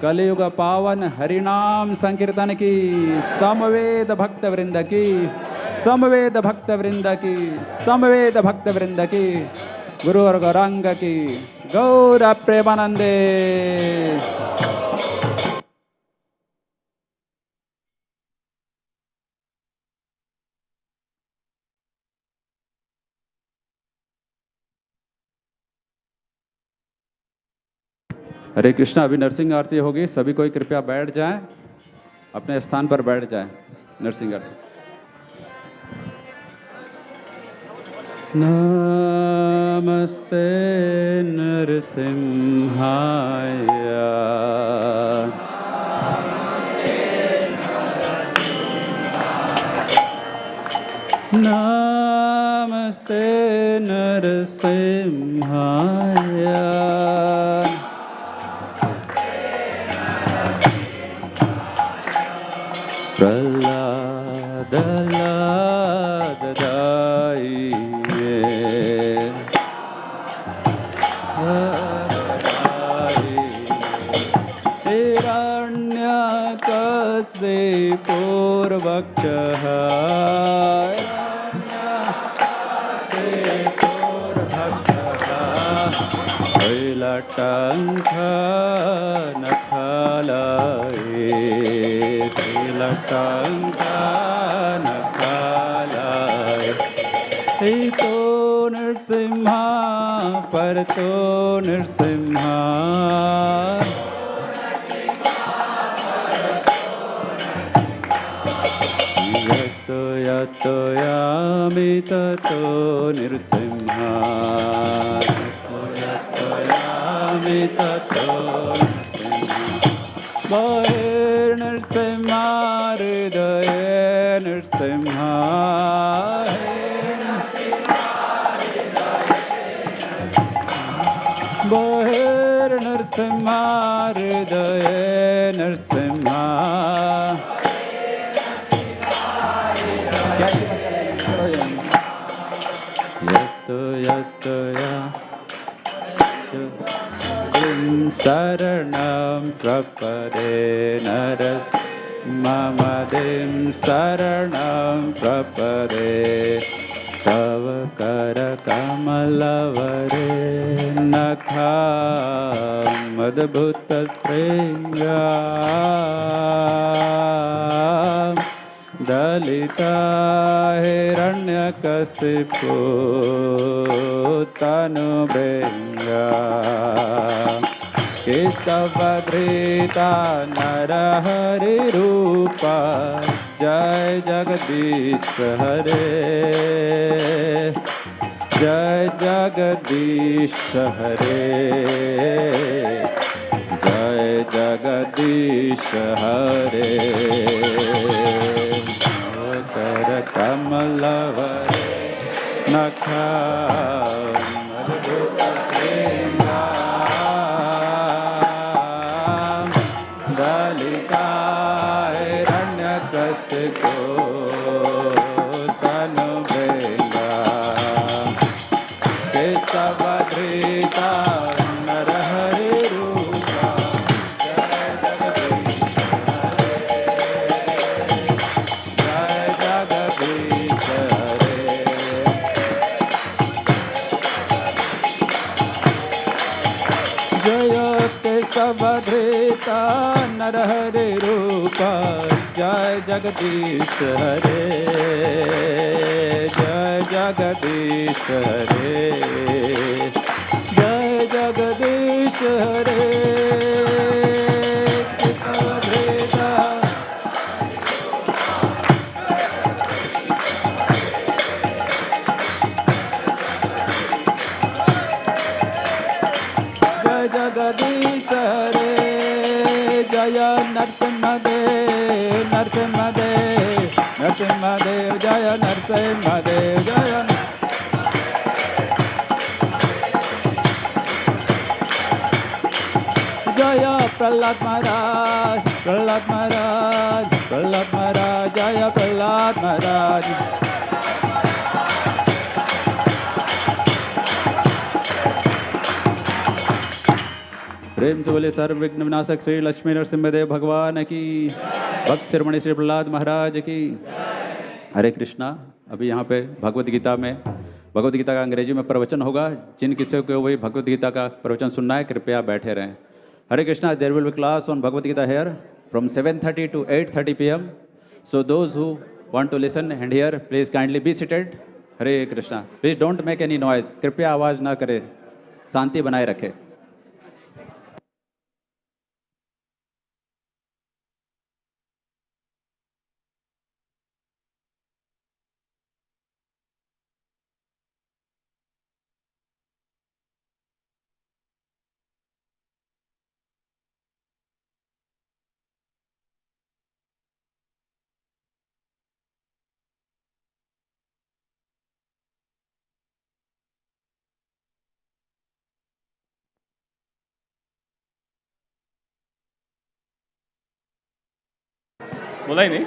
कलयुग पावन हरिनाम संकीर्तन की, समवेद भक्त वृंद की, समवेद भक्त वृंद की, समवेद भक्त वृंद की, गुरु और गौरांग की गौर प्रेमानंदे। हरे कृष्णा। अभी नरसिंह आरती होगी, सभी कोई कृपया बैठ जाएं, अपने स्थान पर बैठ जाएं। नरसिंह आरती। नमस्ते नरसिंहाय, नमस्ते नरसिंहाय, प्रह्लाद हिरण्यकशिपूर्वक्षः लटंक नखलाये, लटंक नखलाये, तो नरसिम्हा पर तो नरसिम्हा, यतो यतो यामि ततो नरसिम्हा, नरसिम्हा हृदय नरसिम्हा, बहिर् नरसिम्हा हृदय नरसिम्हा, यतो यतो या शरणं प्रपदे नरः, मम दिं शरणं प्रपदे, तव करकमलवरे नखामद्भुतशृङ्गां, दलिता हिरण्यकशिपु तनुभृङ्गा, केशवधृता नरहरिरूपा, जय जगदीश हरे, जय जगदीश हरे, जय जगदीश हरे, कर कमलवरे नखामद्भुतशृङ्गां, दलिता हिरण्यकशिपु तनुभृङ्गा, केशवधृता नरहरिरूपा, केशवधृता नरहरिरूपा, जय जगदीश हरे, जय जगदीश हरे, जय जगदीश हरे, केशवधृता जय जगदीश हरे, जय नरसिंहदेव नरसिंहदेव नरसिंहदेव, जय नरसिंहदेव, जय जय प्रह्लाद महाराज, प्रह्लाद महाराज, प्रह्लाद महाराज, जय प्रह्लाद महाराज, प्रेम से बोले सर्व विघ्न विनाशक श्री लक्ष्मी नरसिंहदेव भगवान की, भक्त शिरोमणि श्री प्रहलाद महाराज की। हरे कृष्णा। अभी यहाँ पे भगवद गीता में, भगवद गीता का अंग्रेजी में प्रवचन होगा। जिन किसी को वही भगवद गीता का प्रवचन सुनना है कृपया बैठे रहें। Hare Krishna. There will be class on Bhagavad Gita here from 7:30 to 8:30 PM. So those who want to listen and hear, please kindly be seated. Hare Krishna. Please don't make any noise. कृपया आवाज़ ना करें, शांति बनाए रखें। बोला ही नहीं।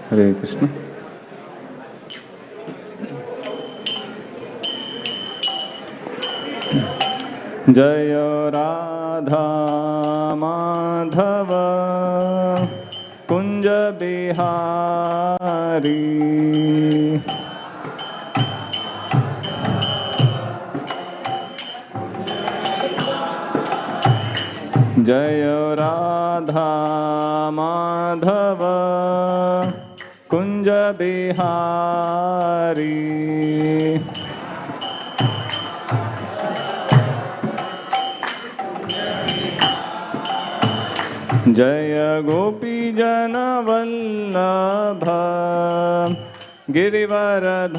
हरे कृष्ण। जय राधा माधव कुंज बिहारी। जय राधा माधव कुंज बिहारी। जय गोपी जन वल्लभ गिरिवरधारी।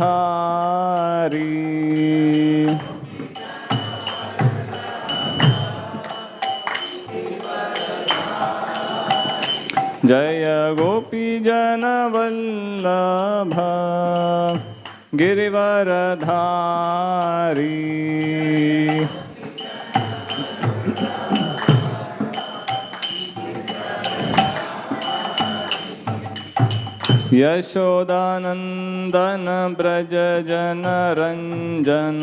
जय गोपी जन वल्लभ गिरिवरधारी। यशोदानंदन ब्रज जन रंजन।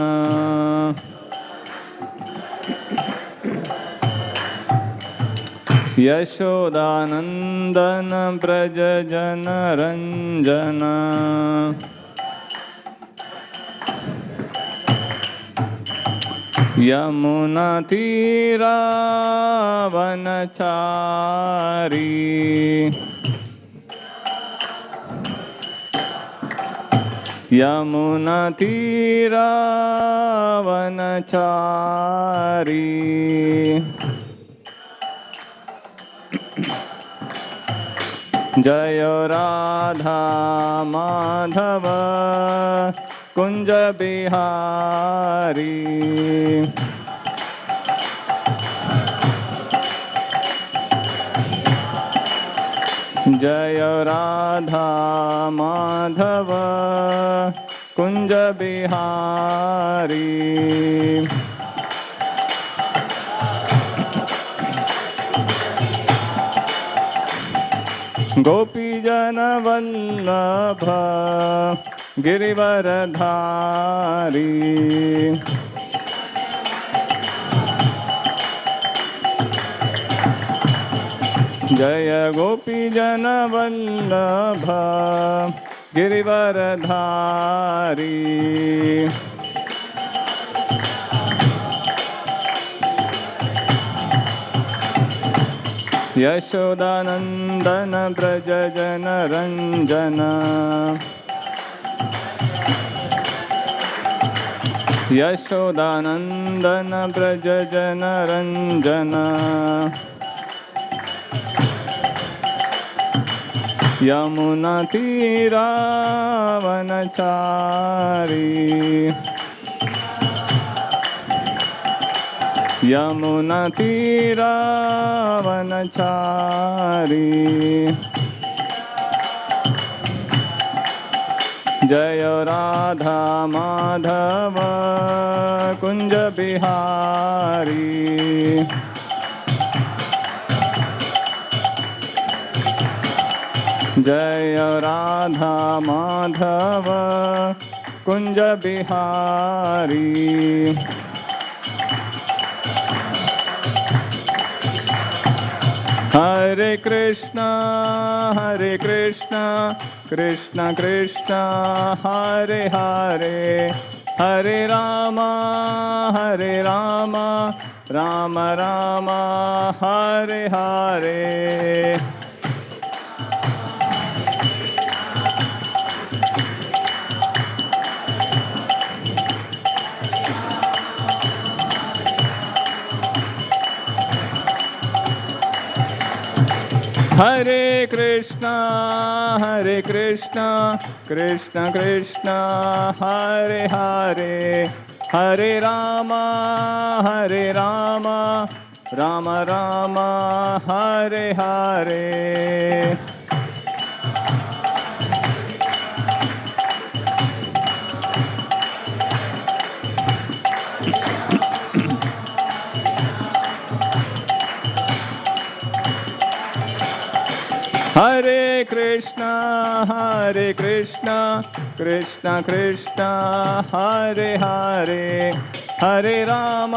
यशोदानंदन ब्रज जन रंजन। यमुना तीरा वनचारी। यमुना तीरा वनचारी। जय राधा माधव कुंज बिहारी। जय राधा माधव कुंज बिहारी। गोपी जन वल्लभ गिरिवरधारी। जय गोपीजनवल्लभ गिरिवरधारी यशोदानंदन ब्रज जन रंजन यशोदानंदन ब्रज जन रंजन यमुना तीरावनचारी यमुना तीरावनचारी जय राधा माधव कुंज बिहारी जय राधा माधव कुंज बिहारी हरे कृष्णा कृष्ण कृष्ण हरे हरे हरे राम राम राम हरे हरे हरे कृष्णा कृष्ण कृष्ण हरे हरे हरे राम राम राम हरे हरे हरे कृष्णा कृष्ण कृष्ण हरे हरे हरे राम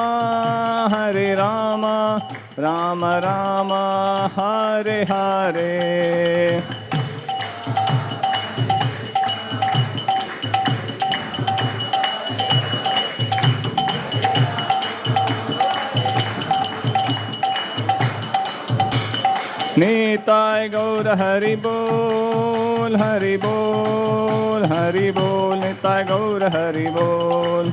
राम राम हरे हरे निताय गौर हरि बोल निताय गौर हरि बोल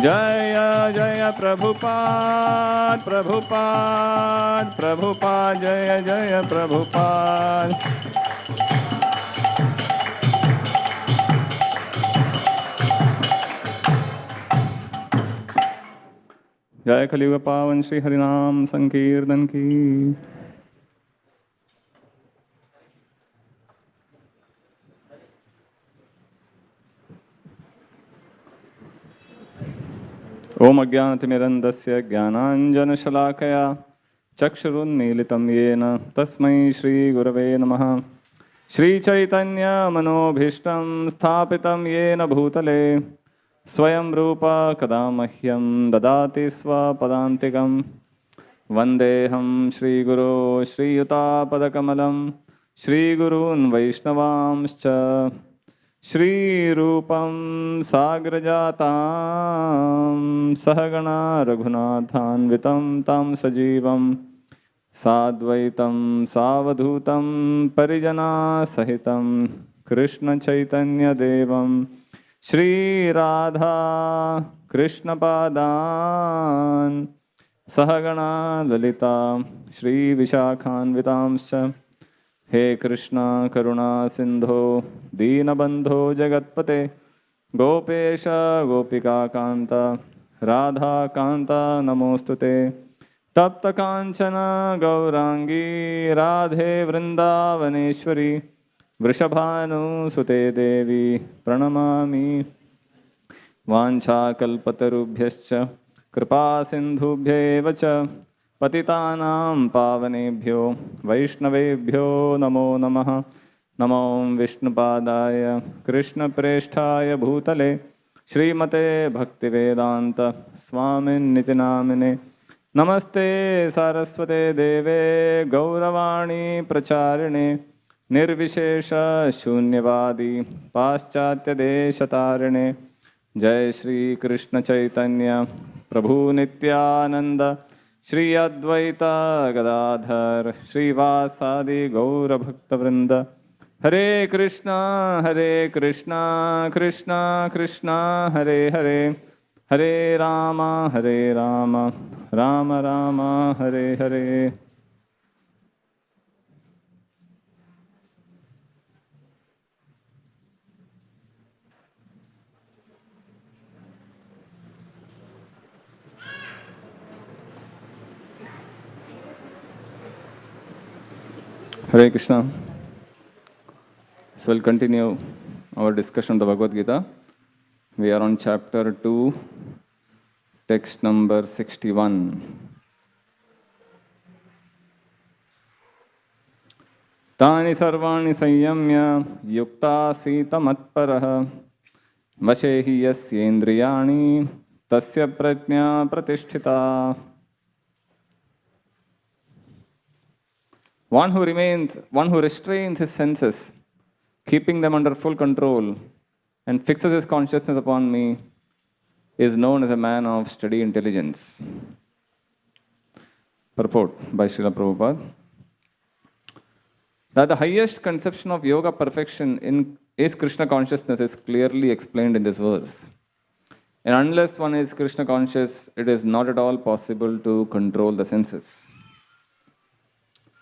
जय जय प्रभुपाद जय जय प्रभुपाद जय कलियुग पावन श्री हरिनाम संकीर्तन की। ओम अज्ञानतिमिरन्धस्य ज्ञानाञ्जनशलाकया चक्षुरुन्मीलितं येन तस्मै श्रीगुरवे नमः। श्रीचैतन्यमनोभीष्टं स्थापितं येन भूतले स्वयं रूपा कदा मह्यं ददाति स्वपदान्तिकं। वन्देऽहं श्रीगुरो श्रीयुतापदकमलं श्रीगुरून् वैष्णवांश्च श्रीरूपं साग्रजातां सहगणा रघुनाथान्वितं तं सजीवं साद्वैतं सावधूतं परिजनासहितं कृष्णचैतन्यदेवं श्री राधा कृष्णपादान् सहगणा ललिता श्री विशाखान्वितांश्च। हे कृष्ण करुणा सिंधो दीनबंधो जगत्पते गोपेश गोपिकाकांत राधा कांत नमोस्तुते। तप्त कांचन गौरांगी राधे वृंदावनेश्वरी वृषभानुसुते देवी प्रणमामि। वाञ्छाकल्पतरुभ्यश्च कृपा सिन्धुभ्येव च पतितानां पावनेभ्यो वैष्णवेभ्यो नमो नमः। नमो विष्णुपादाय कृष्णप्रेष्ठाय भूतले Srimate Bhaktivedanta Swamin Nitinamine Namaste Saraswate Deve Gauravani Pracharine Nirvishesha Shunyavadi Paschatya Deshatarine Jai Shri Krishna Chaitanya Prabhu Nityananda Shri Advaita Gadadhar Shri Vasadi Gaura Bhakta Vrinda Hare Krishna Krishna Krishna Hare Hare Hare Rama Rama Rama Hare Hare. Hare Krishna. So we'll continue our discussion of the Bhagavad Gita. We are on chapter 2, text number 61. Tani sarvani sanyamya yukta sita matparaha vashehi yasyendriyani tasya prajna pratisthita. One who restrains his senses, keeping them under full control, and fixes his consciousness upon me, is known as a man of steady intelligence. Purport by Srila Prabhupada. That the highest conception of yoga perfection is Krishna consciousness is clearly explained in this verse. And unless one is Krishna conscious, it is not at all possible to control the senses.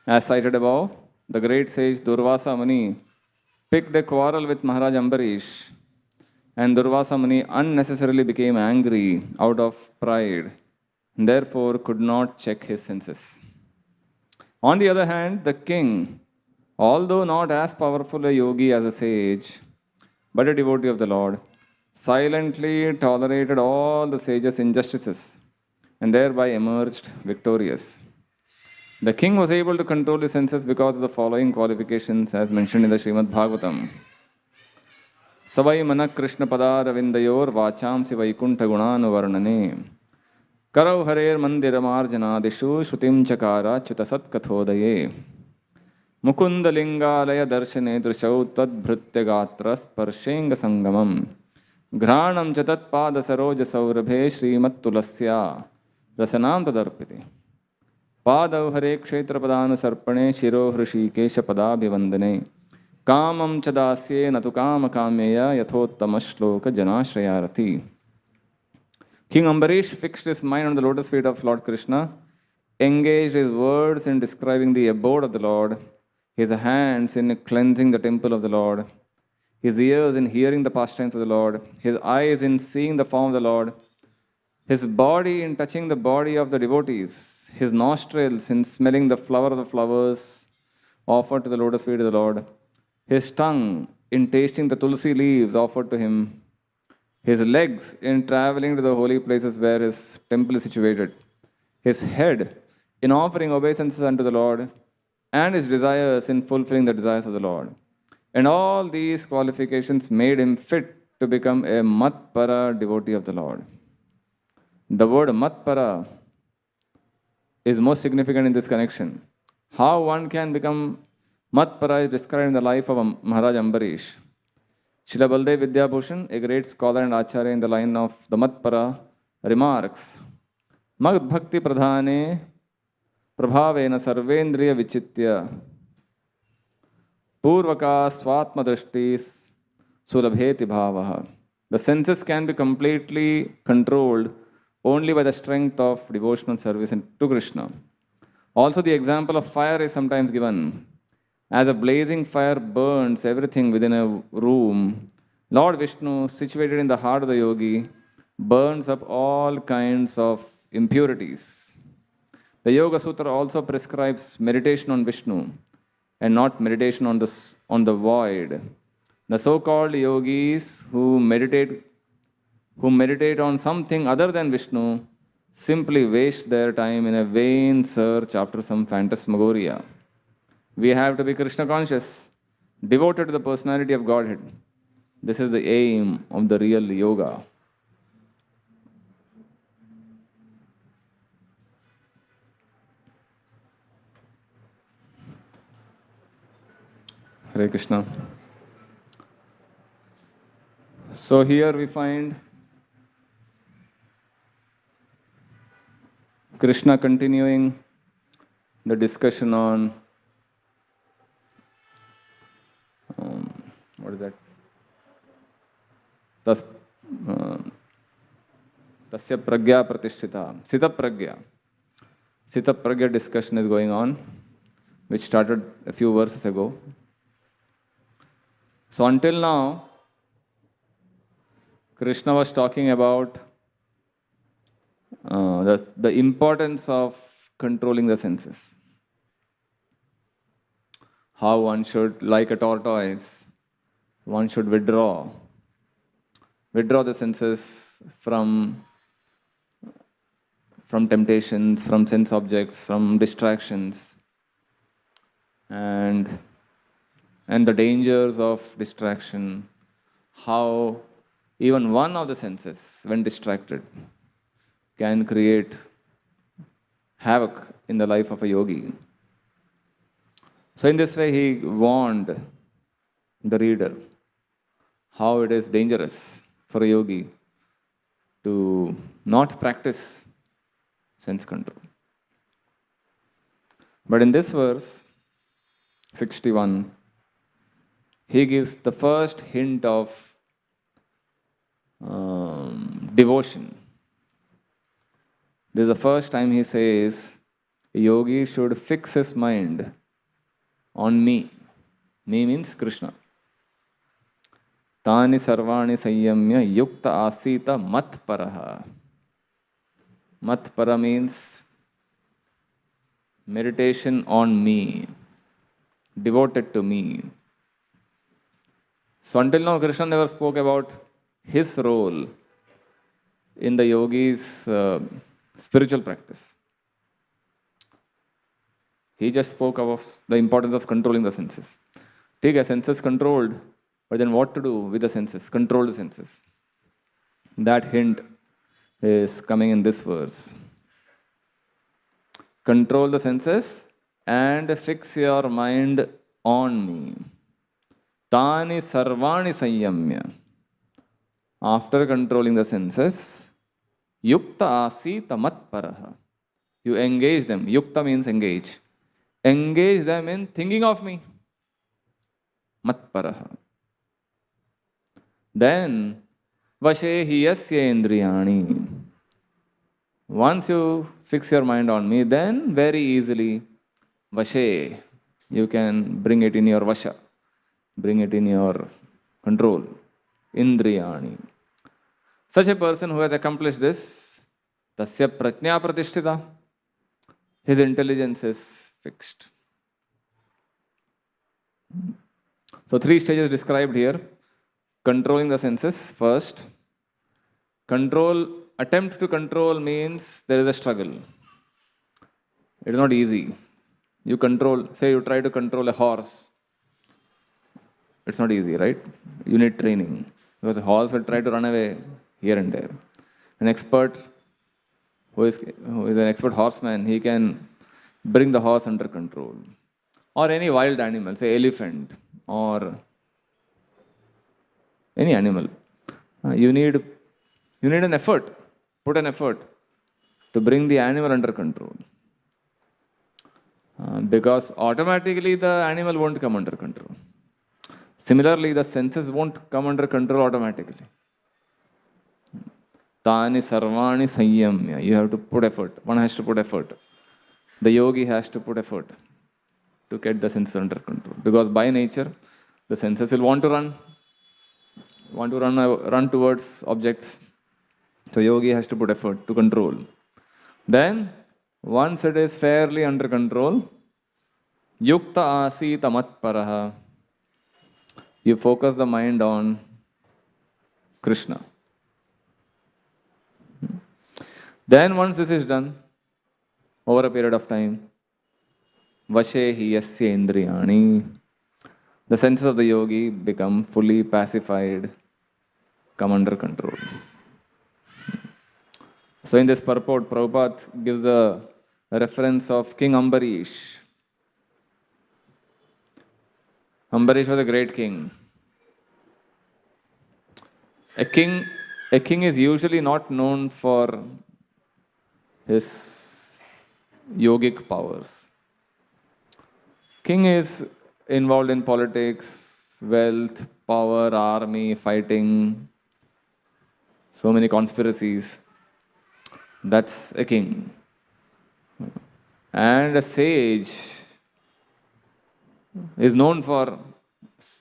As cited above, the great sage Durvasa Muni picked a quarrel with Maharaj Ambarish, and Durvasa Muni unnecessarily became angry out of pride, and therefore could not check his senses. On the other hand, the king, although not as powerful a yogi as a sage, but a devotee of the Lord, silently tolerated all the sage's injustices, and thereby emerged victorious. The king was able to control his senses because of the following qualifications as mentioned in the Srimad Bhagavatam. Savai manak Krishna padar vindayor vacham si vaikuntha gunanu varnane karau harer mandiramarjana dishu shrutim chakara chutasat kathodaye mukunda lingalaya darshane drishau tad bhritya gatra sparshenga sangamam granam chatat pada saroja saurabhe shrimat tulasya rasanam tadarpiti पादौ हरे क्षेत्र पदानुसर्पणे शिरो हृषिकेश पदाभिवंदने कामं च दास्ये न तु काम कामेय यथोत्तम श्लोक जनाश्रयारथी. King Ambarish fixed his mind on the lotus feet of Lord Krishna, engaged his words in describing the abode of the Lord, his hands in cleansing the temple of the Lord, his ears in hearing the pastimes of the Lord, his eyes in seeing the form of the Lord, his body in touching the body of the devotees, his nostrils in smelling the flower of the flowers offered to the lotus feet of the Lord, his tongue in tasting the tulsi leaves offered to him, his legs in traveling to the holy places where his temple is situated, his head in offering obeisances unto the Lord, and his desires in fulfilling the desires of the Lord. And all these qualifications made him fit to become a Matpara devotee of the Lord. The word Matpara is most significant in this connection. How one can become Matpara is described in the life of Maharaj Ambarish. Srila Baldev Vidyabhushan, a great scholar and acharya in the line of the Matpara, remarks, Mag Bhakti Pradhane Prabhavena Sarvendriya Vichitya Purvaka Swatma Drishtis Sulabheti Bhavaha. The senses can be completely controlled only by the strength of devotional service to Krishna. Also, the example of fire is sometimes given. As a blazing fire burns everything within a room, Lord Vishnu, situated in the heart of the yogi, burns up all kinds of impurities. The Yoga Sutra also prescribes meditation on Vishnu and not meditation on the void. The so-called yogis who meditate on something other than Vishnu simply waste their time in a vain search after some phantasmagoria. We have to be Krishna conscious, devoted to the personality of Godhead. This is the aim of the real yoga. Hare Krishna. So here we find Krishna continuing the discussion on what is that? Tasya pragya pratishtita. Sita pragya. Sita pragya discussion is going on, which started a few verses ago. So until now, Krishna was talking about the importance of controlling the senses. How one should, like a tortoise, one should withdraw the senses from temptations, from sense objects, from distractions, and the dangers of distraction, how even one of the senses, when distracted, can create havoc in the life of a yogi. So in this way, he warned the reader how it is dangerous for a yogi to not practice sense control. But in this verse, 61, he gives the first hint of devotion. This is the first time he says, a yogi should fix his mind on me. Me means Krishna. Tani sarvani sanyamya yukta asita matparaha. Matpara means meditation on me, devoted to me. So until now, Krishna never spoke about his role in the yogi's spiritual practice. He just spoke about the importance of controlling the senses. Take a senses controlled, but then what to do with the senses? Control the senses. That hint is coming in this verse. Control the senses and fix your mind on me. Tani sarvani sanyamya. After controlling the senses, yukta asita matparaha. You engage them. Yukta means engage. Engage them in thinking of me. Matparaha. Then, vashehi yasya indriyani. Once you fix your mind on me, then very easily, vashe, you can bring it in your vasha, bring it in your control. Indriyani. Such a person who has accomplished this, tasya prajna pratishtita, his intelligence is fixed. So 3 stages described here. Controlling the senses first. Attempt to control means there is a struggle. It is not easy. You try to control a horse. It's not easy, right? You need training. Because a horse will try to run away here and there. An expert who is an expert horseman, he can bring the horse under control. Or any wild animal, say elephant or any animal. You need an effort, put an effort to bring the animal under control. Because automatically the animal won't come under control. Similarly, the senses won't come under control automatically. Tani sarvani sanyamya. You have to put effort. One has to put effort. The yogi has to put effort to get the senses under control. Because by nature, the senses will want to run towards objects. So yogi has to put effort to control. Then, once it is fairly under control, yukta asita matparaha. You focus the mind on Krishna. Then once this is done, over a period of time, vashehi yasya indriyani. The senses of the yogi become fully pacified, come under control. So in this purport, Prabhupada gives a reference of King Ambarish. Ambarish was a great king. A king is usually not known for his yogic powers. King is involved in politics, wealth, power, army, fighting, so many conspiracies. That's a king. And a sage is known for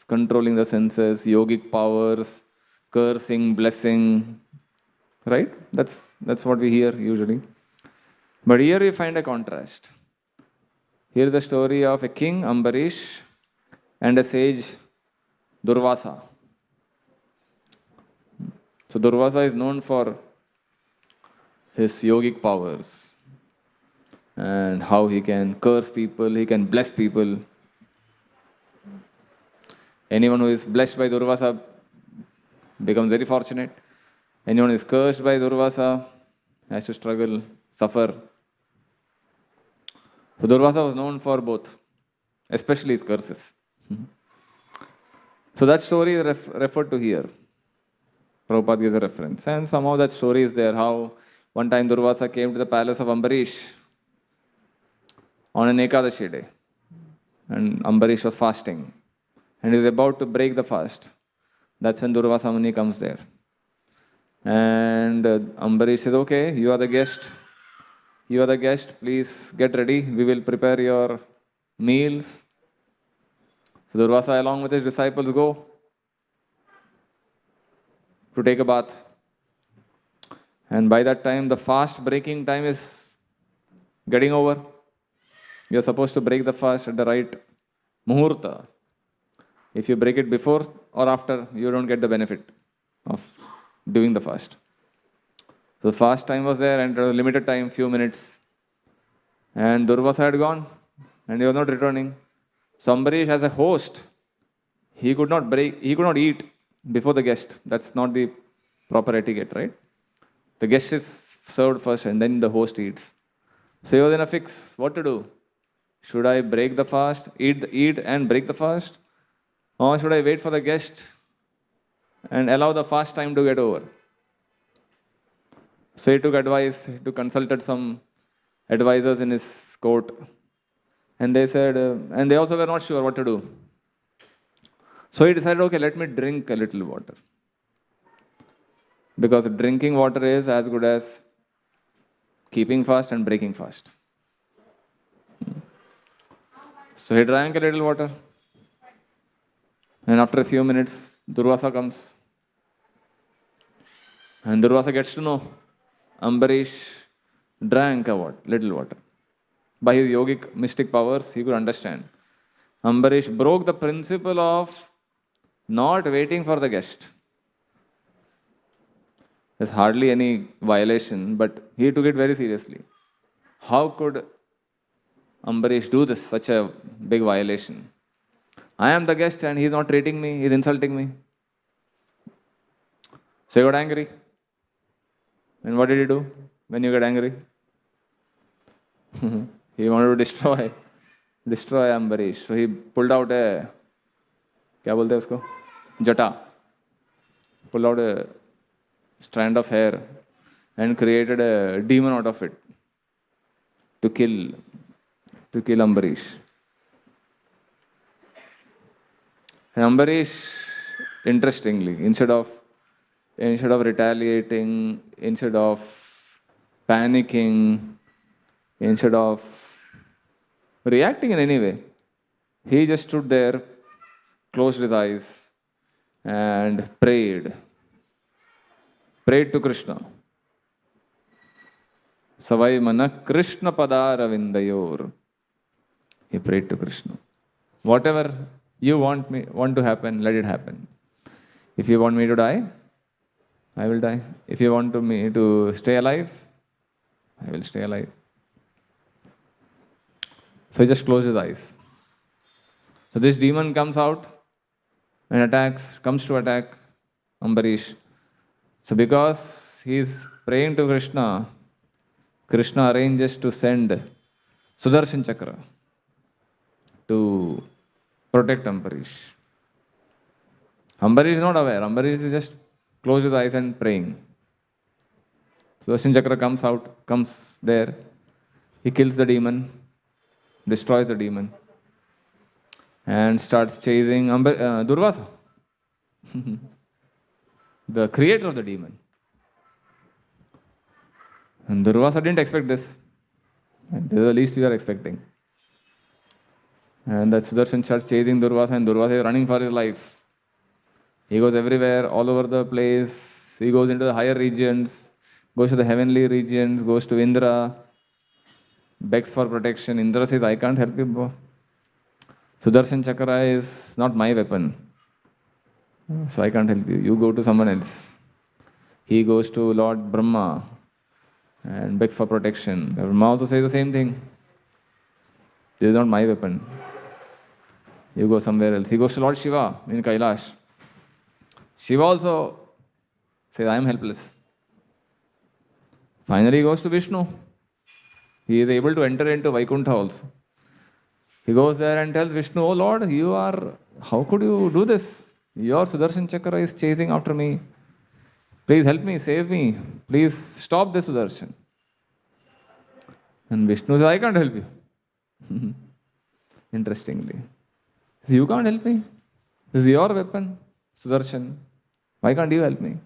controlling the senses, yogic powers, cursing, blessing, right? That's what we hear usually. But here we find a contrast. Here is the story of a king, Ambarish, and a sage, Durvasa. So Durvasa is known for his yogic powers and how he can curse people, he can bless people. Anyone who is blessed by Durvasa becomes very fortunate. Anyone who is cursed by Durvasa has to struggle, suffer. So Durvasa was known for both, especially his curses. So that story is referred to here. Prabhupada gives a reference. And somehow that story is there, how one time Durvasa came to the palace of Ambarish on an Ekadashi day. And Ambarish was fasting. And he was about to break the fast. That's when Durvasa Muni comes there. And Ambarish says, okay, you are the guest. You are the guest, please get ready. We will prepare your meals. So Durvasa along with his disciples go to take a bath. And by that time, the fast breaking time is getting over. You are supposed to break the fast at the right muhurta. If you break it before or after, you don't get the benefit of doing the fast. So the fast time was there and it was a limited time, few minutes. And Durvasa had gone and he was not returning. So Ambarish as a host, he could not eat before the guest. That's not the proper etiquette, right? The guest is served first and then the host eats. So he was in a fix. What to do? Should I break the fast, eat and break the fast? Or should I wait for the guest and allow the fast time to get over? So he took advice, he consulted some advisors in his court. And they said, and they also were not sure what to do. So he decided, okay, let me drink a little water. Because drinking water is as good as keeping fast and breaking fast. So he drank a little water. And after a few minutes, Durvasa comes. And Durvasa gets to know Ambarish drank a little water. By his yogic mystic powers, he could understand. Ambarish broke the principle of not waiting for the guest. There's hardly any violation, but he took it very seriously. How could Ambarish do this, such a big violation? I am the guest and he's not treating me, he's insulting me. So he got angry. And what did he do when you get angry? He wanted to destroy Ambarish. So he pulled out a, क्या बोलते हैं उसको? Jata. Pulled out a strand of hair and created a demon out of it to kill Ambarish. And Ambarish, interestingly, instead of retaliating, instead of panicking, instead of reacting in any way, he just stood there, closed his eyes, and prayed to Krishna. Savai mana Krishna padaravindayor. He prayed to Krishna. Whatever you want to happen, let it happen. If you want me to die, I will die. If you want me to stay alive, I will stay alive. So he just closed his eyes. So this demon comes out and comes to attack Ambarish. So because he is praying to Krishna, Krishna arranges to send Sudarshan Chakra to protect Ambarish. Ambarish is not aware. Ambarish is just closed his eyes and praying. Sudarshan Chakra comes there. He kills the demon, destroys the demon, and starts chasing Durvasa, the creator of the demon. And Durvasa didn't expect this. This is the least we are expecting. And that Sudarshan starts chasing Durvasa, and Durvasa is running for his life. He goes everywhere, all over the place. He goes into the higher regions, goes to the heavenly regions, goes to Indra, begs for protection. Indra says, I can't help you, bro. Sudarshan Chakra is not my weapon, so I can't help you. You go to someone else. He goes to Lord Brahma and begs for protection. Brahma also says the same thing. This is not my weapon. You go somewhere else. He goes to Lord Shiva in Kailash. Shiva also says, I am helpless. Finally, he goes to Vishnu. He is able to enter into Vaikuntha also. He goes there and tells Vishnu, oh Lord, how could you do this? Your Sudarshan Chakra is chasing after me. Please help me, save me. Please stop this Sudarshan. And Vishnu says, I can't help you. Interestingly. He says, you can't help me. This is your weapon, Sudarshan. Why can't you help me?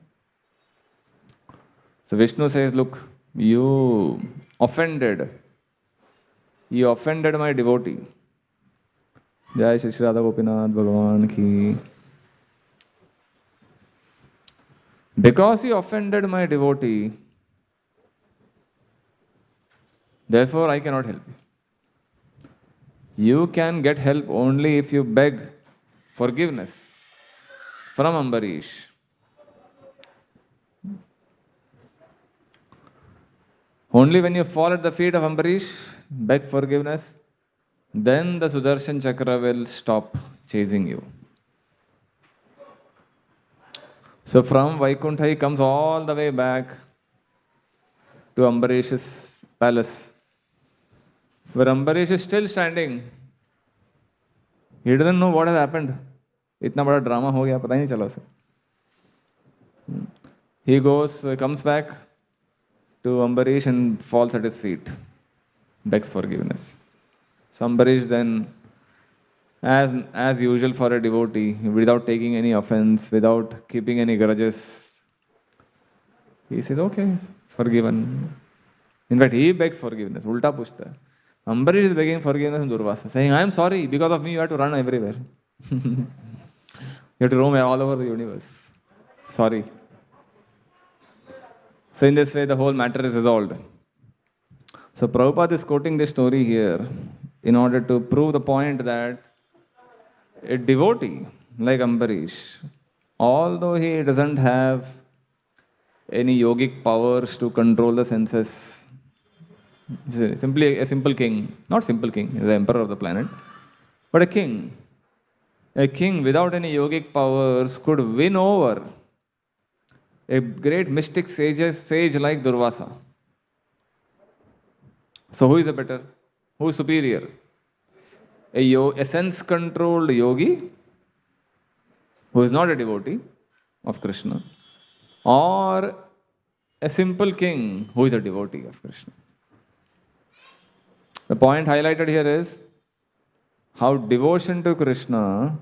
So Vishnu says, look, you offended my devotee. Jai Shri Radha Gopinath Bhagavan ki. Because you offended my devotee, therefore I cannot help you. You can get help only if you beg forgiveness from Ambarish. Only when you fall at the feet of Ambarish, beg forgiveness, then the Sudarshan Chakra will stop chasing you. So from Vaikuntha he comes all the way back to Ambarish's palace, where Ambarish is still standing. He doesn't know what has happened. Itna bada drama ho gaya, pata hi nahi chala usse. He comes back to Ambarish and falls at his feet, begs forgiveness. So Ambarish then, as usual for a devotee, without taking any offense, without keeping any grudges, he says, okay, forgiven. In fact, he begs forgiveness, ulta puchta. Ambarish is begging forgiveness from Durvasa, saying, I am sorry, because of me you have to run everywhere. You have to roam all over the universe. Sorry. So in this way, the whole matter is resolved. So Prabhupada is quoting this story here in order to prove the point that a devotee like Ambarish, although he doesn't have any yogic powers to control the senses, simply a simple king, not simple king, he's the emperor of the planet, but a king without any yogic powers could win over a great mystic sage like Durvasa. So who is the better? Who is superior? A sense-controlled yogi who is not a devotee of Krishna, or a simple king who is a devotee of Krishna? The point highlighted here is how devotion to Krishna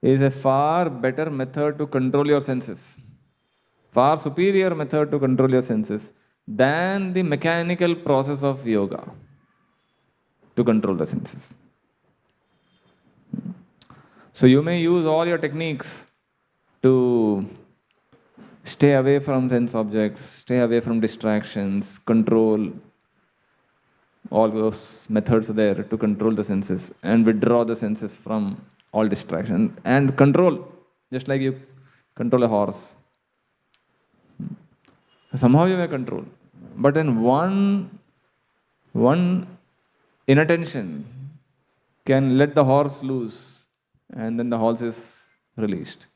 is a far better method to control your senses, far superior method to control your senses than the mechanical process of yoga to control the senses. So you may use all your techniques to stay away from sense objects, stay away from distractions, control. All those methods are there to control the senses and withdraw the senses from all distractions and control, just like you control a horse. Somehow you may control, but then one inattention can let the horse loose, and then the horse is released.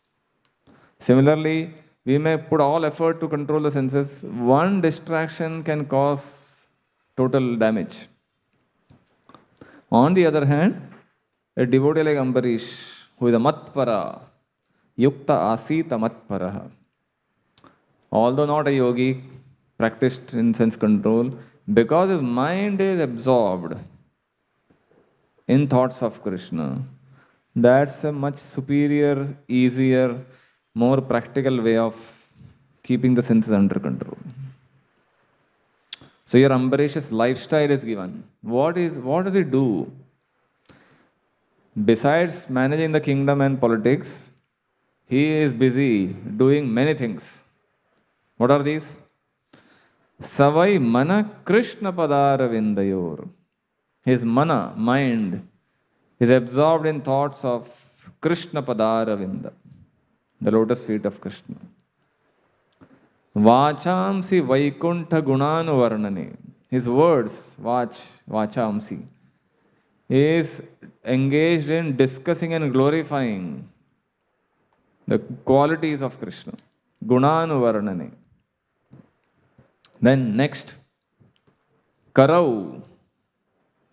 Similarly, we may put all effort to control the senses. One distraction can cause total damage. On the other hand, A devotee like Ambarish, who is a matpara, yukta asita matparaha. Although not a yogi, practiced in sense control, because his mind is absorbed in thoughts of Krishna, that's a much superior, easier, more practical way of keeping the senses under control. So your Ambarish's lifestyle is given. What does he do? Besides managing the kingdom and politics, he is busy doing many things. What are these? Savai mana Krishna padara vindayor. His mana, mind, is absorbed in thoughts of Krishna padara vinda, the lotus feet of Krishna. Vachamsi Vaikuntha Gunanu Varnane. His words, Vachamsi, is engaged in discussing and glorifying the qualities of Krishna. Gunanu Varnane. Then next, Karau,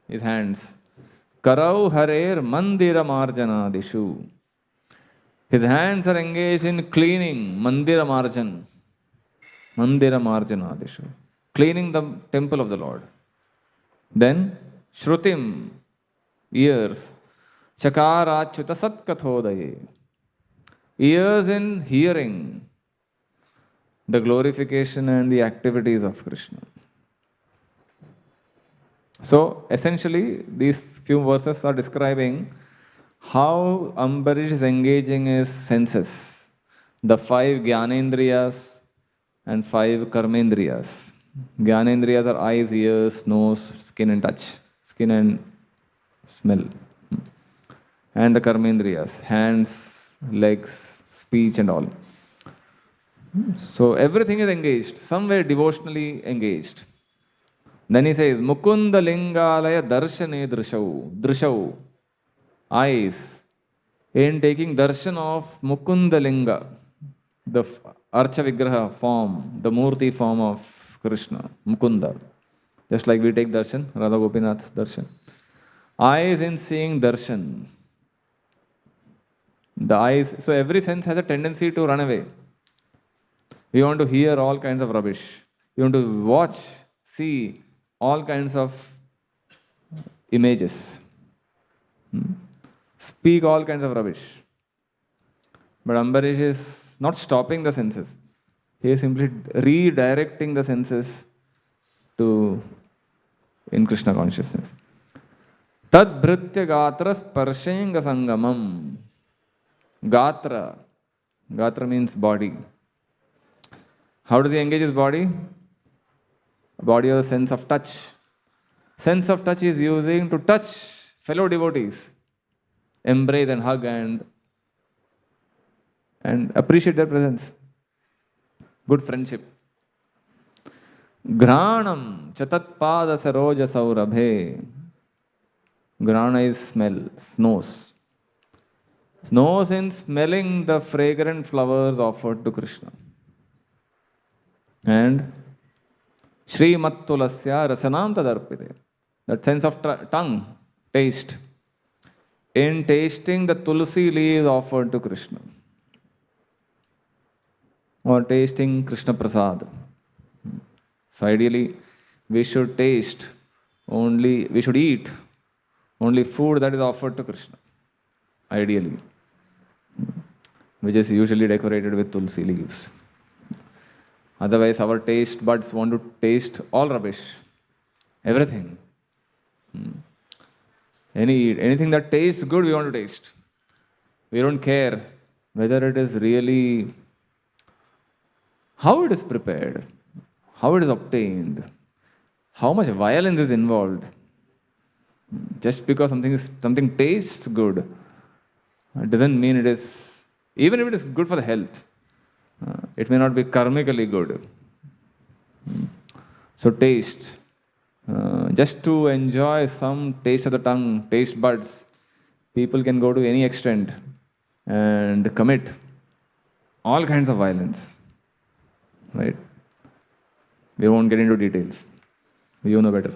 his hands. Karau Harer Mandira Marjana Dishu. His hands are engaged in cleaning Mandira Marjan. Mandira Marjana Dishu. Cleaning the temple of the Lord. Then Shrutim, ears. Chakarachyuta Satkathodaye. Ears in hearing the glorification and the activities of Krishna. So essentially, these few verses are describing how Ambarish is engaging his senses, the 5 Jnanendriyas and 5 Karmendriyas. Jnanendriyas are eyes, ears, nose, skin and touch, skin and smell. And the Karmendriyas, hands, legs, speech and all. So everything is engaged, somewhere devotionally engaged. Then he says, Mukunda Lingalaya Darshane Drishau. Eyes. In taking darshan of Mukunda Linga, the Archa Vigraha form, the Murti form of Krishna, Mukunda. Just like we take darshan, Radha Gopinath darshan. Eyes in seeing darshan. The eyes, so every sense has a tendency to run away. We want to hear all kinds of rubbish. We want to watch, see all kinds of images. Speak all kinds of rubbish. But Ambarish is not stopping the senses. He is simply redirecting the senses to in Krishna consciousness. Tad bhritya gatra sparshenga sangamam. Gatra. Gatra means body. How does he engage his body? Body has a sense of touch. Sense of touch is using to touch fellow devotees, embrace and hug and appreciate their presence. Good friendship. Granam chatatpada saroja saurabhe. Grana is smell, nose. Nose in smelling the fragrant flowers offered to Krishna. And Shri Mattulasya Rasanam Tadarpite. That sense of tongue, taste. In tasting the tulsi leaves offered to Krishna. Or tasting Krishna Prasad. So ideally, we should eat only food that is offered to Krishna. Ideally. Which is usually decorated with tulsi leaves. Otherwise, our taste buds want to taste all rubbish. Everything. Anything that tastes good, we want to taste. We don't care whether it is really how it is prepared, how it is obtained, how much violence is involved. Just because something tastes good, it doesn't mean it is, even if it is good for the health, it may not be karmically good. So taste, just to enjoy some taste of the tongue, taste buds, people can go to any extent and commit all kinds of violence. Right? We won't get into details. You know better.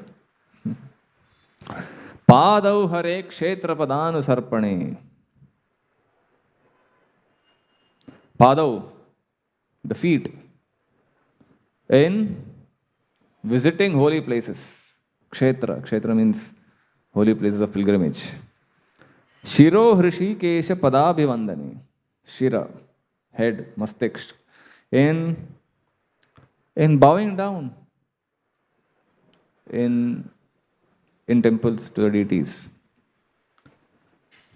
Padau hare kshetra padanu sarpane. Padau, the feet, in visiting holy places. Kshetra. Kshetra means holy places of pilgrimage. Shiro Hrishikesha Padabhivandani. Shira, head, mastiksh. In bowing down in temples to the deities.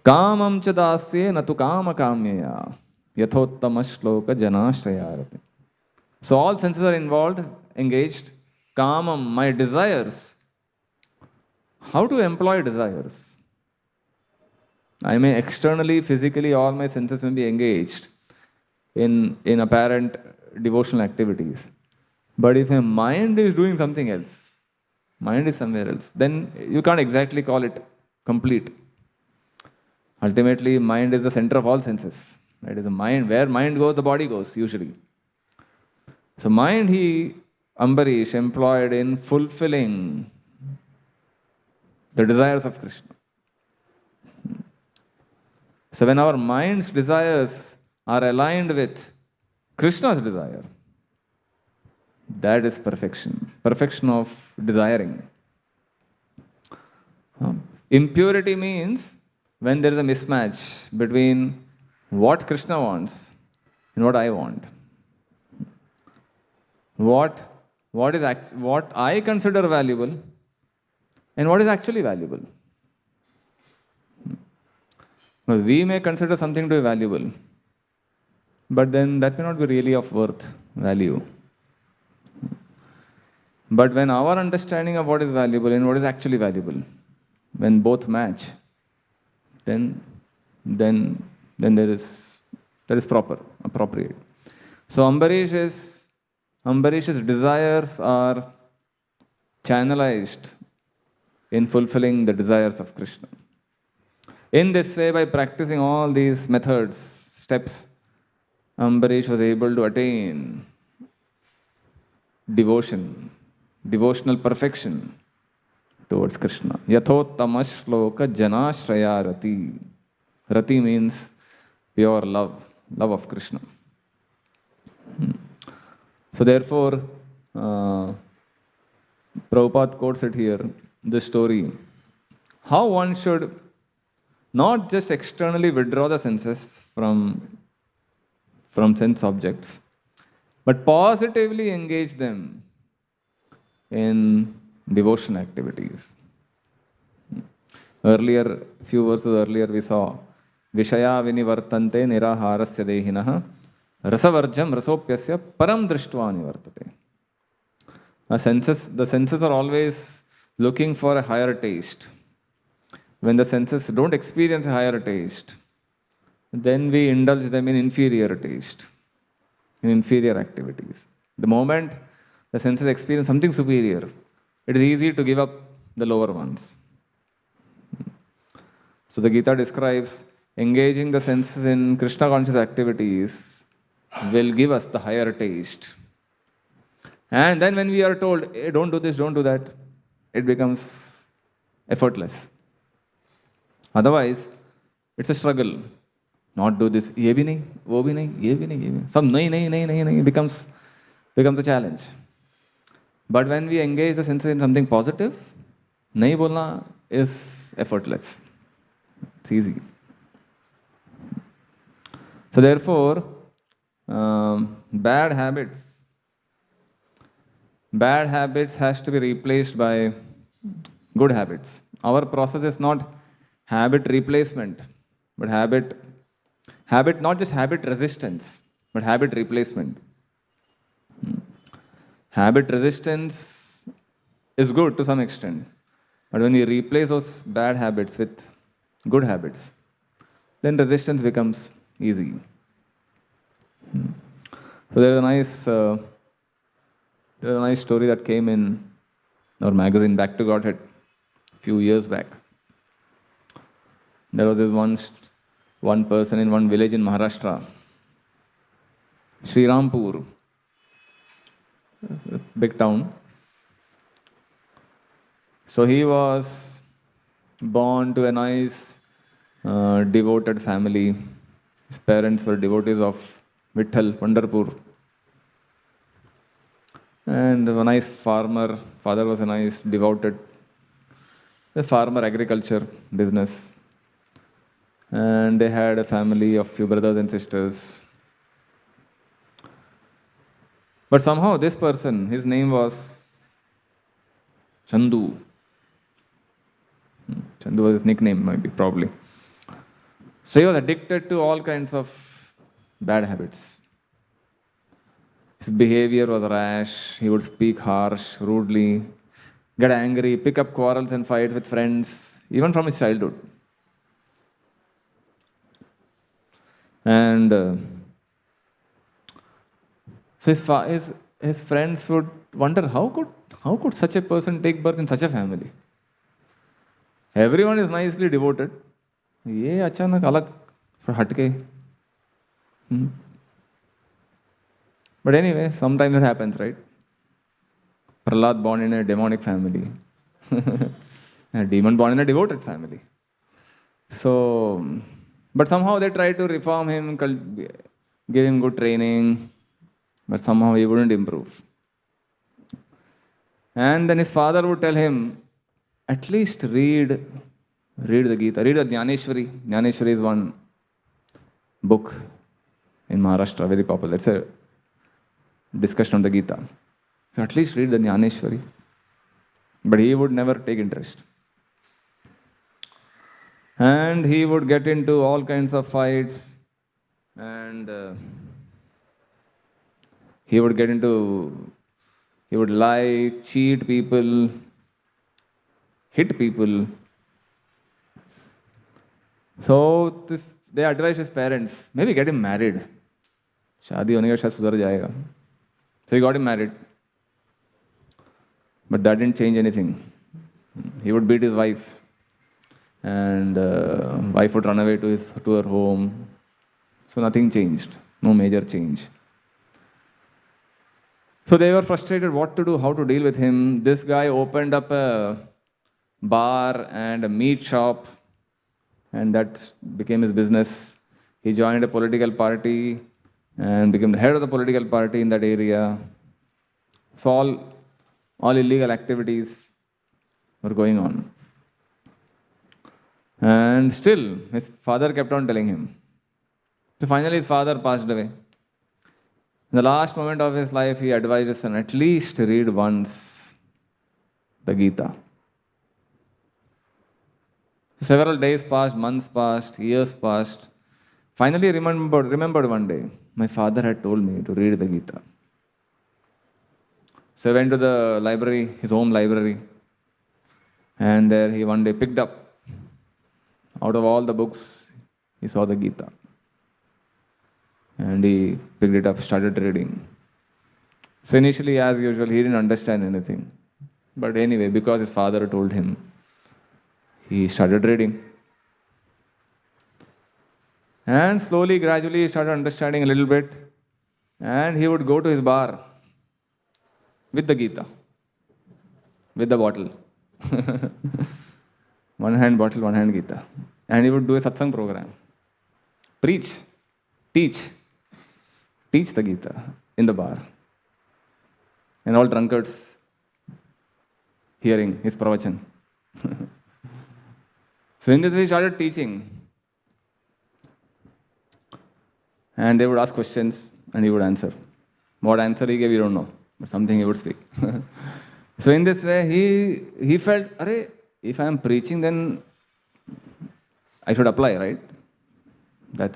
Kamam chadasye natu kama kamyaya yathottama shloka janashrayarati. So all senses are involved, engaged. Kamam, my desires. How to employ desires? I may externally, physically, all my senses may be engaged in apparent devotional activities. But if a mind is doing something else, mind is somewhere else, then you can't exactly call it complete. Ultimately, mind is the center of all senses. It is the mind. Where mind goes, the body goes, usually. So mind Ambarish employed in fulfilling the desires of Krishna. So when our mind's desires are aligned with Krishna's desire, that is perfection. Perfection of desiring. Impurity means when there is a mismatch between what Krishna wants and what I want. What I consider valuable and what is actually valuable. Well, we may consider something to be valuable, but then that may not be really of worth, value. But when our understanding of what is valuable and what is actually valuable, when both match, then there is proper, appropriate. So Ambarish's desires are channelized in fulfilling the desires of Krishna. In this way, by practicing all these methods, steps, Ambarish was able to attain devotion, devotional perfection towards Krishna. Yathottama shloka janashraya rati. Rati means pure love, love of Krishna. So therefore, Prabhupada quotes it here, this story, how one should not just externally withdraw the senses from sense objects, but positively engage them in devotion activities. Earlier, few verses earlier, we saw Vishaya vinivartante niraharasya dehinaha rasavarjam rasopyasya param drishtva nivartate. The senses are always looking for a higher taste. When the senses don't experience a higher taste, then we indulge them in inferior taste, in inferior activities. The moment the senses experience something superior, it is easy to give up the lower ones. So the Gita describes engaging the senses in Krishna conscious activities will give us the higher taste. And then when we are told, hey, don't do this, don't do that, it becomes effortless. Otherwise, it's a struggle. Not do this, ye bhi nahi, wo bhi nahi, ye bhi nahi, ye bhi nahi. Some nahi becomes a challenge. But when we engage the senses in something positive, nahi bolna is effortless. It's easy. So therefore, bad habits has to be replaced by good habits. Our process is not habit replacement, but habit, not just habit resistance, but habit replacement. Habit resistance is good to some extent, but when we replace those bad habits with good habits, then resistance becomes easy. So there is a nice story that came in our magazine Back to Godhead a few years back. There was this one person in one village in Maharashtra, Sri Rampur, a big town. So he was born to a nice, devoted family. His parents were devotees of Vitthal, Pandharpur. And a nice farmer. Father was a nice, devoted, a farmer, agriculture, business. And they had a family of few brothers and sisters. But somehow this person, his name was Chandu. Chandu was his nickname, maybe, probably. So he was addicted to all kinds of bad habits. His behavior was rash. He would speak harsh, rudely, get angry, pick up quarrels and fight with friends, even from his childhood. And so his friends would wonder how could such a person take birth in such a family? Everyone is nicely devoted. ये अचानक अलग थोड़ा हटके. But anyway, sometimes it happens, right? Prahlad born in a demonic family. A demon born in a devoted family. So, but somehow they tried to reform him, give him good training, but somehow he wouldn't improve. And then his father would tell him, at least read the Gita, read the Jnaneshwari. Jnaneshwari is one book in Maharashtra, very popular. It's a discussion on the Gita. So at least read the Jnaneshwari. But he would never take interest. And he would get into all kinds of fights, and he would lie, cheat people, hit people. So they advised his parents, maybe get him married. शादी होने के शायद सुधर जाएगा. So he got him married. But that didn't change anything. He would beat his wife, and wife would run away to her home. So nothing changed, no major change. So they were frustrated what to do, how to deal with him. This guy opened up a bar and a meat shop, and that became his business. He joined a political party and became the head of the political party in that area. So all illegal activities were going on. And still, his father kept on telling him. So finally, his father passed away. In the last moment of his life, he advised his son, at least read once the Gita. Several days passed, months passed, years passed. Finally, remembered one day, my father had told me to read the Gita. So he went to the library, his home library, and there he one day picked up, out of all the books, he saw the Gita. And he picked it up, started reading. So initially, as usual, he didn't understand anything. But anyway, because his father told him, he started reading. And slowly, gradually, he started understanding a little bit. And he would go to his bar with the Gita, with the bottle. One hand bottle, one hand Gita. And he would do a satsang program. Preach, teach the Gita in the bar. And all drunkards hearing his pravachan. So in this way he started teaching. And they would ask questions and he would answer. What answer he gave, we don't know. But something he would speak. So in this way he felt, if I am preaching, then I should apply, right? That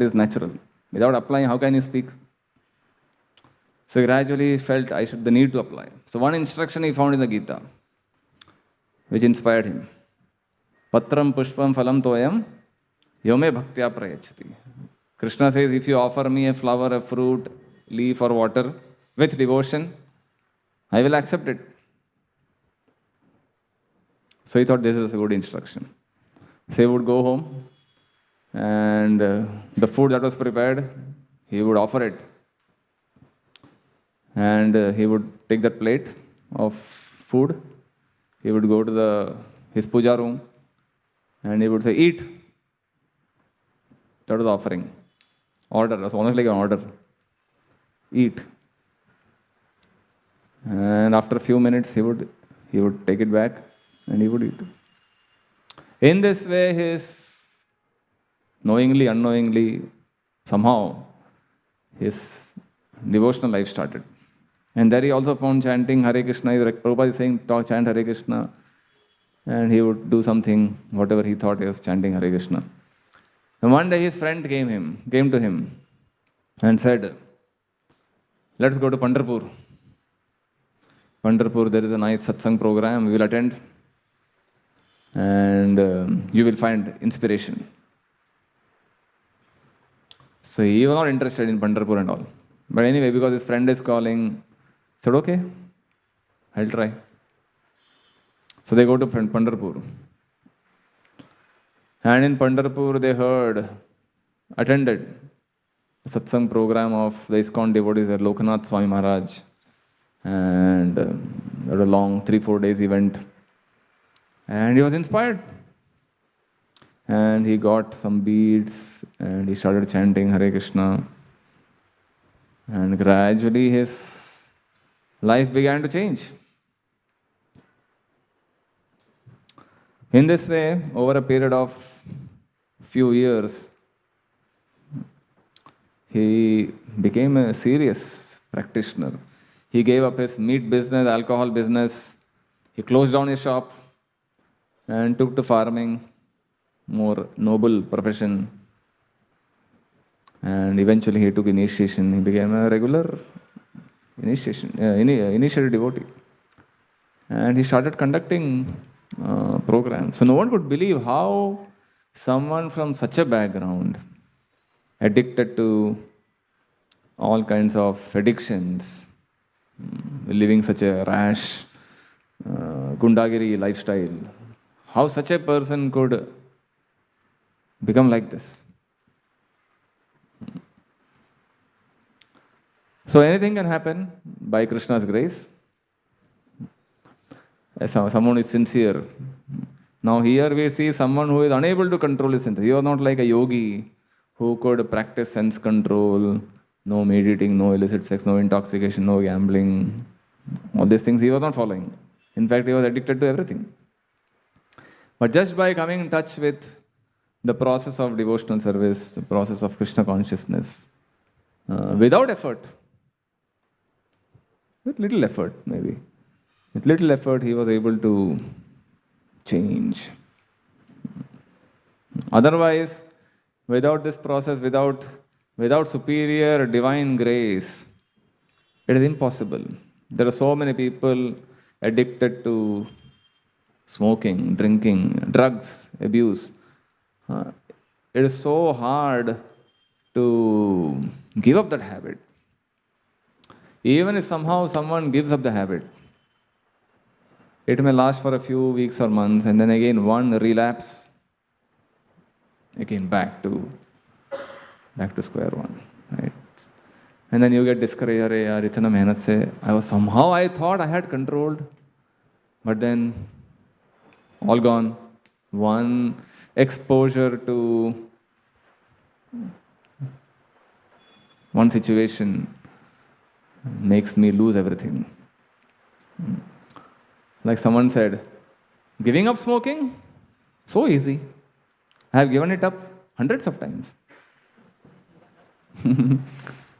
is natural. Without applying, how can you speak? So gradually he felt the need to apply. So one instruction he found in the Gita, which inspired him. Patram pushpam phalam toyam yome bhaktya prayachati. Krishna says, if you offer me a flower, a fruit, leaf or water with devotion, I will accept it. So he thought this is a good instruction. So he would go home and the food that was prepared, he would offer it. And he would take that plate of food, he would go to his puja room And he would say, eat. That was the offering. Order. It was almost like an order. Eat. And after a few minutes, he would take it back and he would eat. In this way, his knowingly, unknowingly, somehow, his devotional life started. And there he also found chanting Hare Krishna. Prabhupada is saying, chant Hare Krishna. And he would do something, whatever he thought he was chanting Hare Krishna. And one day his friend came to him and said, let's go to Pandharpur. Pandharpur, there is a nice satsang program, we will attend. And you will find inspiration. So he was not interested in Pandharpur and all. But anyway, because his friend is calling, he said, okay, I'll try. So they go to Pandharpur. And in Pandharpur, they attended the satsang program of the ISKCON devotees at Lokanath Swami Maharaj. And it was a long 3-4 days event. And he was inspired. And he got some beads and he started chanting Hare Krishna. And gradually his life began to change. In this way, over a period of few years, he became a serious practitioner. He gave up his meat business, alcohol business. He closed down his shop and took to farming, more noble profession. And eventually he took initiation. He became a regular initiated devotee. And he started conducting programs. So no one could believe how someone from such a background, addicted to all kinds of addictions, living such a rash, gundagiri lifestyle, how such a person could become like this. So anything can happen by Krishna's grace. Someone is sincere. Now here we see someone who is unable to control his senses. He was not like a yogi who could practice sense control, no meditating, no illicit sex, no intoxication, no gambling. All these things he was not following. In fact, he was addicted to everything. But just by coming in touch with the process of devotional service, the process of Krishna consciousness, without effort, with little effort maybe, with little effort he was able to change. Otherwise, without this process, without superior divine grace, it is impossible. There are so many people addicted to smoking, drinking, drugs, abuse. It is so hard to give up that habit. Even if somehow someone gives up the habit, it may last for a few weeks or months, and then again one relapse, again back to square one, right? And then you get discouraged. Arey yaar, itna mehnat se, I thought I had controlled, but then all gone. One exposure to one situation makes me lose everything. Like someone said, giving up smoking, so easy. I have given it up hundreds of times.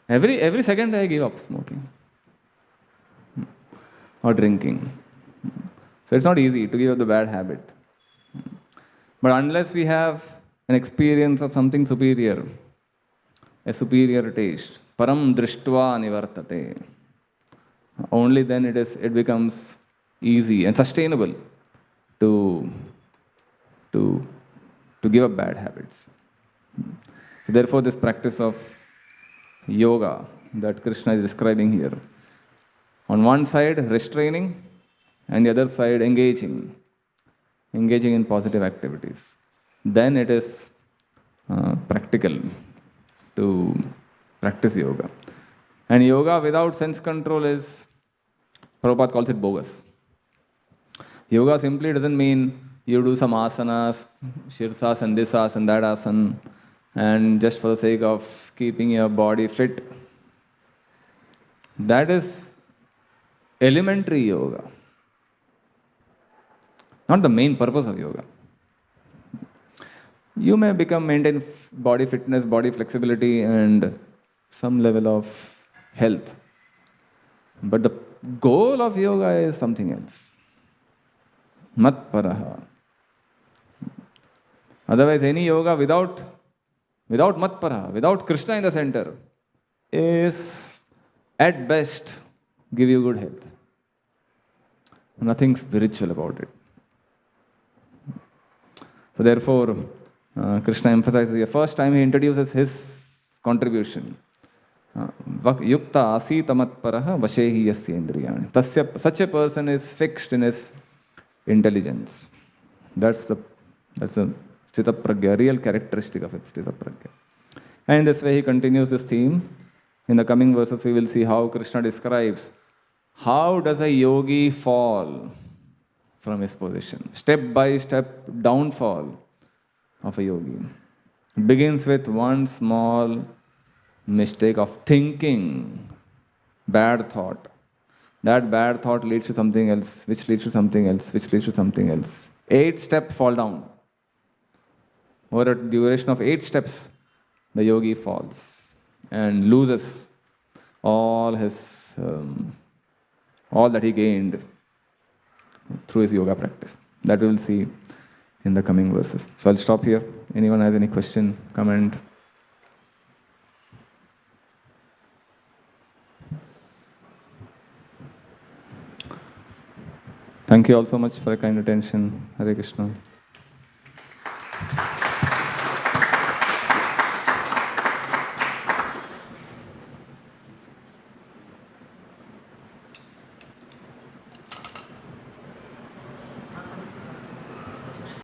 Every second I give up smoking or drinking. So it's not easy to give up the bad habit. But unless we have an experience of something superior, a superior taste, param drishtva nivartate, only then it becomes easy and sustainable to give up bad habits. So therefore this practice of yoga that Krishna is describing here, on one side restraining and the other side engaging in positive activities, then it is practical to practice yoga. And yoga without sense control is, Prabhupada calls it bogus. Yoga simply doesn't mean you do some asanas, shirsasana, this asana, that asana, and just for the sake of keeping your body fit. That is elementary yoga, not the main purpose of yoga. You may maintain body fitness, body flexibility, and some level of health. But the goal of yoga is something else. Matparaha. Otherwise, any yoga without Matparaha, without Krishna in the center, is at best give you good health. Nothing spiritual about it. So therefore, Krishna emphasizes the first time he introduces his contribution. Yukta asita matparaha vashehi yasya indriyani. Such a person is fixed in his intelligence. That's the sthita pragya, real characteristic of it, sthita pragya. And in this way he continues this theme. In the coming verses we will see how Krishna describes how does a yogi fall from his position. Step by step downfall of a yogi. It begins with one small mistake of thinking, bad thought. That bad thought leads to something else, which leads to something else, which leads to something else. 8 steps fall down. Over a duration of 8 steps, the yogi falls and loses all his, all that he gained through his yoga practice. That we will see in the coming verses. So I'll stop here. Anyone has any question, comment? Thank you all so much for your kind attention. Hare Krishna.